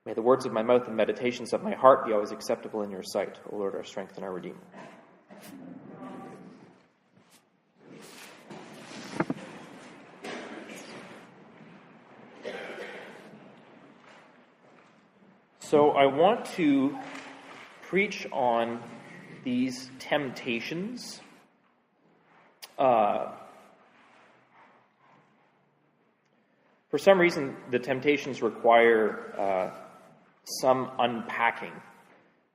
May the words of my mouth and meditations of my heart be always acceptable in your sight, O Lord, our strength and our Redeemer. So I want to preach on these temptations. For some reason, the temptations require some unpacking.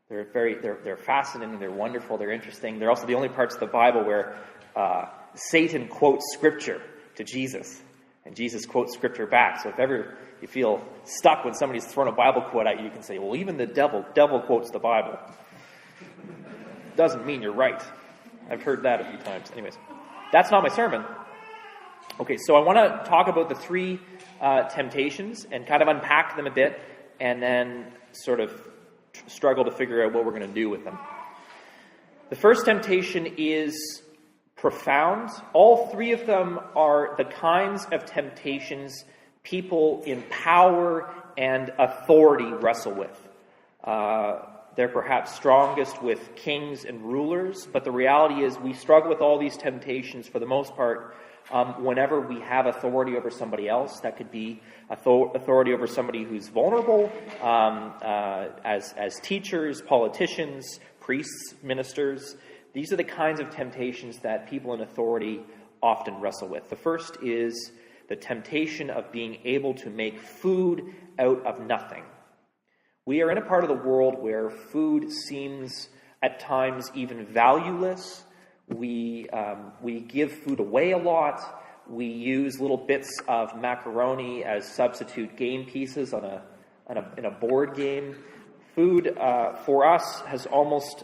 They're fascinating, they're wonderful, they're interesting. They're also the only parts of the Bible where Satan quotes Scripture to Jesus, and Jesus quotes Scripture back. So if ever you feel stuck when somebody's thrown a Bible quote at you, you can say, well, even the devil quotes the Bible. Doesn't mean you're right. I've heard that a few times. Anyways, that's not my sermon. Okay, so I want to talk about the three temptations and kind of unpack them a bit, and then sort of struggle to figure out what we're going to do with them. The first temptation is profound. All three of them are the kinds of temptations people in power and authority wrestle with. They're perhaps strongest with kings and rulers, but the reality is we struggle with all these temptations for the most part whenever we have authority over somebody else. That could be authority over somebody who's vulnerable, as teachers, politicians, priests, ministers. These are the kinds of temptations that people in authority often wrestle with. The first is the temptation of being able to make food out of nothing. We are in a part of the world where food seems at times even valueless. We give food away a lot. We use little bits of macaroni as substitute game pieces in a board game. Food for us has almost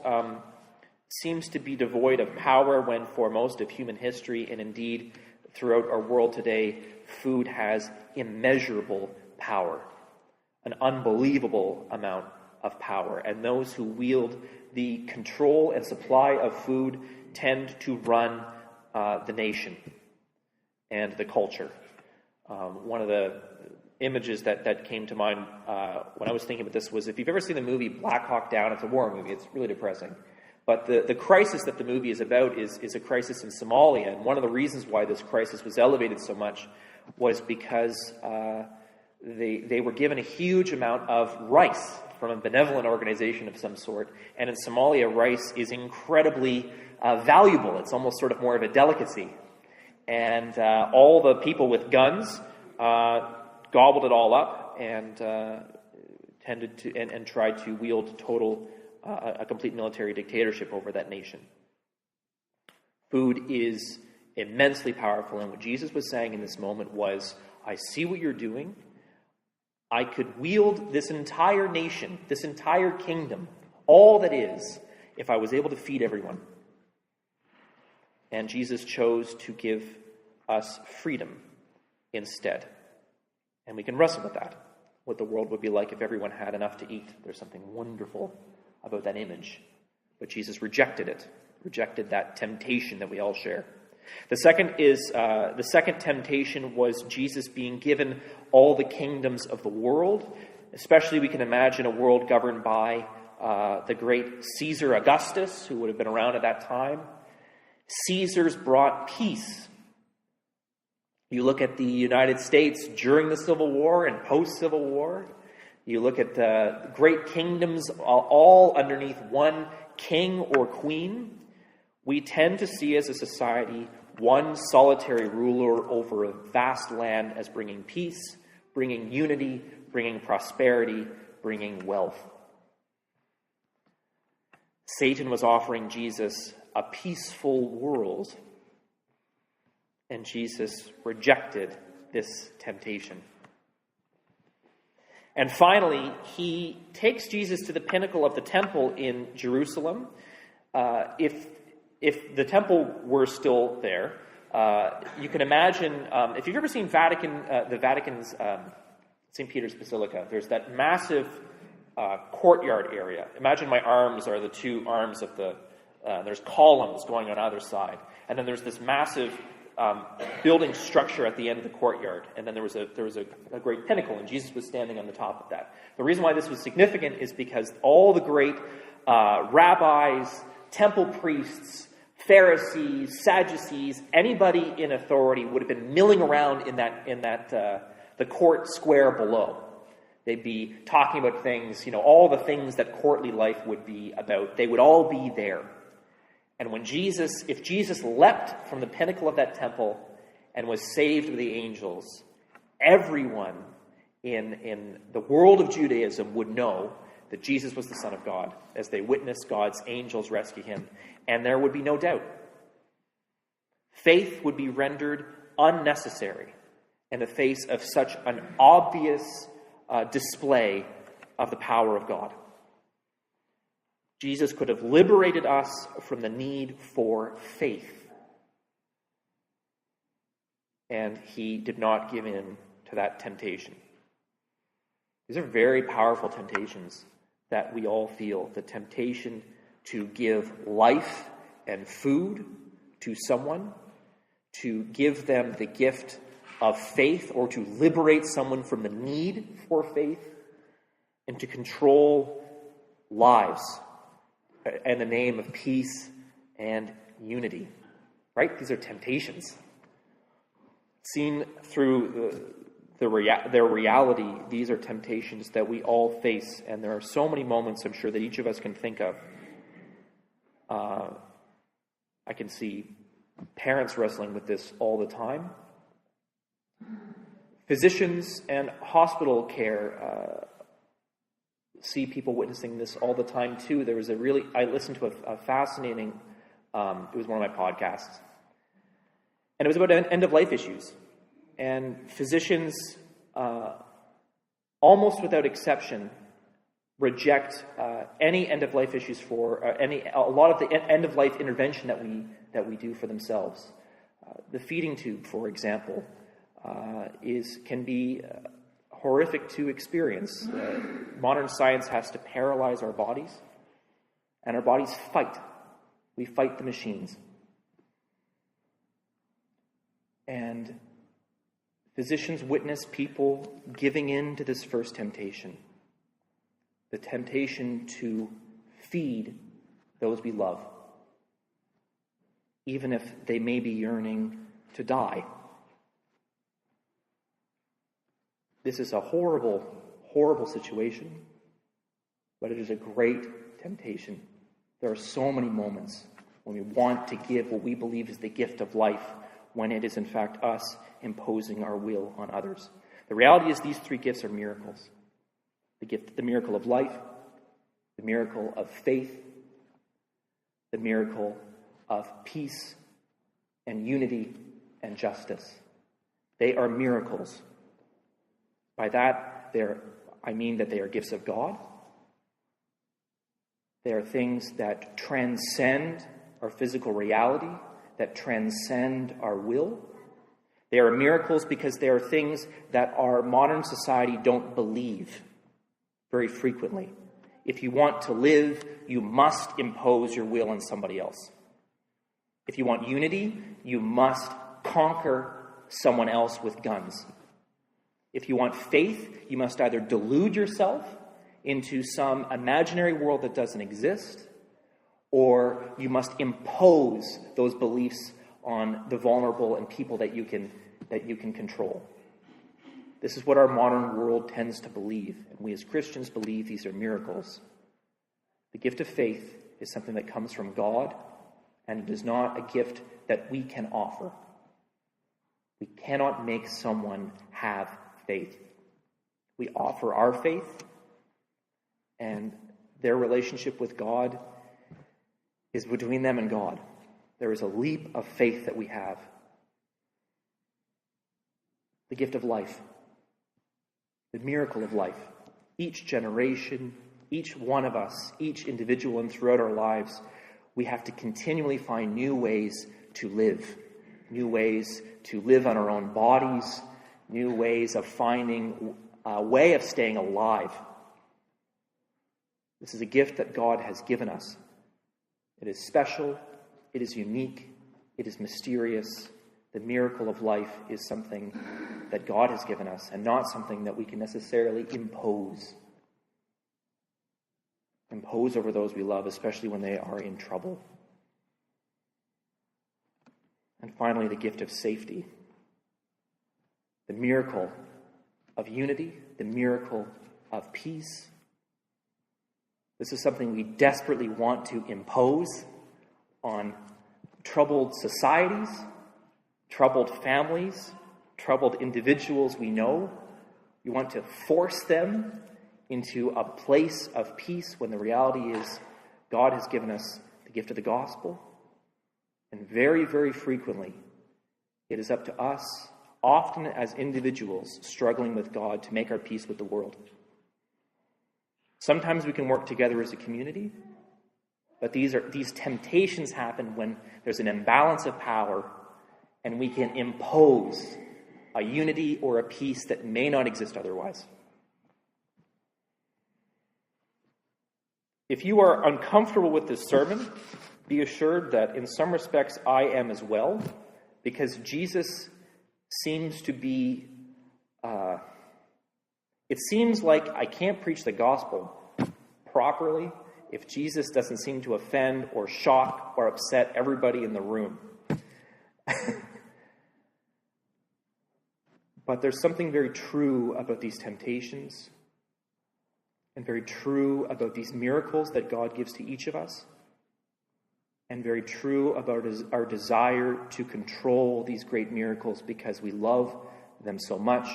seems to be devoid of power, when for most of human history, and indeed throughout our world today, food has immeasurable power, an unbelievable amount of power. And those who wield the control and supply of food tend to run the nation and the culture. One of the images that came to mind when I was thinking about this was, if you've ever seen the movie Black Hawk Down, it's a war movie, it's really depressing. But the crisis that the movie is about is a crisis in Somalia. And one of the reasons why this crisis was elevated so much was because they were given a huge amount of rice from a benevolent organization of some sort. And in Somalia, rice is incredibly valuable. It's almost sort of more of a delicacy. And all the people with guns gobbled it all up and tended to and tried to wield a complete military dictatorship over that nation. Food is immensely powerful, and what Jesus was saying in this moment was, I see what you're doing. I could wield this entire nation, this entire kingdom, all that is, if I was able to feed everyone. And Jesus chose to give us freedom instead. And we can wrestle with that, what the world would be like if everyone had enough to eat. There's something wonderful about that image. But Jesus rejected it, rejected that temptation that we all share. The second temptation was Jesus being given all the kingdoms of the world. Especially we can imagine a world governed by the great Caesar Augustus, who would have been around at that time. Caesars brought peace. You look at the United States during the Civil War and post-Civil War. You look at the great kingdoms all underneath one king or queen. We tend to see as a society one solitary ruler over a vast land as bringing peace, bringing unity, bringing prosperity, bringing wealth. Satan was offering Jesus a peaceful world, and Jesus rejected this temptation. And finally, he takes Jesus to the pinnacle of the temple in Jerusalem. If the temple were still there, you can imagine, if you've ever seen the Vatican's St. Peter's Basilica, there's that massive courtyard area. Imagine my arms are the two arms of there's columns going on either side. And then there's this massive building structure at the end of the courtyard, and then there was a great pinnacle, and Jesus was standing on the top of that. The reason why this was significant is because all the great rabbis, temple priests, Pharisees, Sadducees, anybody in authority would have been milling around in the court square below. They'd be talking about things, all the things that courtly life would be about. They would all be there. And if Jesus leapt from the pinnacle of that temple and was saved by the angels, everyone in the world of Judaism would know that Jesus was the Son of God as they witnessed God's angels rescue him. And there would be no doubt. Faith would be rendered unnecessary in the face of such an obvious display of the power of God. Jesus could have liberated us from the need for faith. And he did not give in to that temptation. These are very powerful temptations that we all feel. The temptation to give life and food to someone, to give them the gift of faith, or to liberate someone from the need for faith, and to control lives in the name of peace and unity. Right? These are temptations. Seen through their reality, these are temptations that we all face, and there are so many moments, I'm sure, that each of us can think of. I can see parents wrestling with this all the time. Physicians and hospital care see people witnessing this all the time too. I listened to a fascinating, it was one of my podcasts, and it was about end-of-life issues. And physicians, almost without exception, reject any end-of-life issues a lot of the end-of-life intervention that we do for themselves. The feeding tube, for example, can be horrific to experience. Modern science has to paralyze our bodies, and our bodies fight. We fight the machines. And physicians witness people giving in to this first temptation, the temptation to feed those we love, even if they may be yearning to die. This is a horrible, horrible situation, but it is a great temptation. There are so many moments when we want to give what we believe is the gift of life, when it is in fact us imposing our will on others. The reality is these three gifts are miracles. The miracle of life, the miracle of faith, the miracle of peace and unity and justice. They are miracles. By that, I mean that they are gifts of God. They are things that transcend our physical reality, that transcend our will. They are miracles because they are things that our modern society don't believe very frequently. If you want to live, you must impose your will on somebody else. If you want unity, you must conquer someone else with guns. If you want faith, you must either delude yourself into some imaginary world that doesn't exist, or you must impose those beliefs on the vulnerable and people that you can control. This is what our modern world tends to believe, and we as Christians believe these are miracles. The gift of faith is something that comes from God, and it is not a gift that we can offer. We cannot make someone have faith. We offer our faith, and their relationship with God is between them and God. There is a leap of faith that we have. The gift of life, the miracle of life. Each generation, each one of us, each individual, and throughout our lives, we have to continually find new ways to live on our own bodies, new ways of finding a way of staying alive. This is a gift that God has given us. It is special, it is unique, it is mysterious, The miracle of life is something that God has given us and not something that we can necessarily impose over those we love, especially when they are in trouble. And finally, the gift of safety. The miracle of unity, the miracle of peace. This is something we desperately want to impose on troubled societies, troubled families, troubled individuals we know. We want to force them into a place of peace when the reality is God has given us the gift of the gospel. And very, very frequently, it is up to us, often as individuals struggling with God, to make our peace with the world. Sometimes we can work together as a community, but these temptations happen when there's an imbalance of power and we can impose a unity or a peace that may not exist otherwise. If you are uncomfortable with this sermon, be assured that in some respects I am as well, because Jesus seems to be, it seems like I can't preach the gospel properly if Jesus doesn't seem to offend or shock or upset everybody in the room. But there's something very true about these temptations and very true about these miracles that God gives to each of us, and very true about our desire to control these great miracles because we love them so much.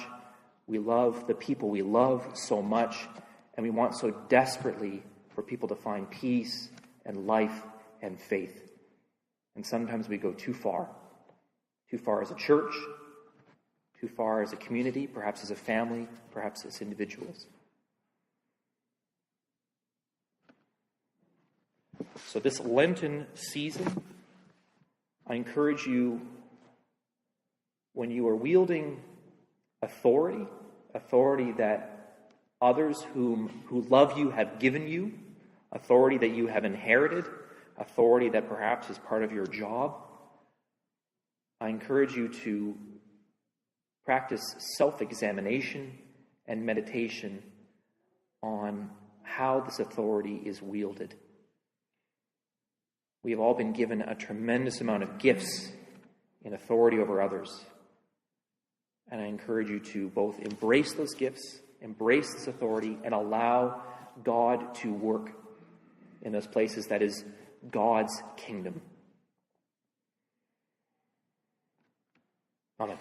We love the people we love so much, and we want so desperately for people to find peace and life and faith. And sometimes we go too far as a church, too far as a community, perhaps as a family, perhaps as individuals. So this Lenten season, I encourage you, when you are wielding authority that others who love you have given you, authority that you have inherited, authority that perhaps is part of your job, I encourage you to practice self-examination and meditation on how this authority is wielded. We have all been given a tremendous amount of gifts in authority over others. And I encourage you to both embrace those gifts, embrace this authority, and allow God to work in those places. That is God's kingdom. Amen.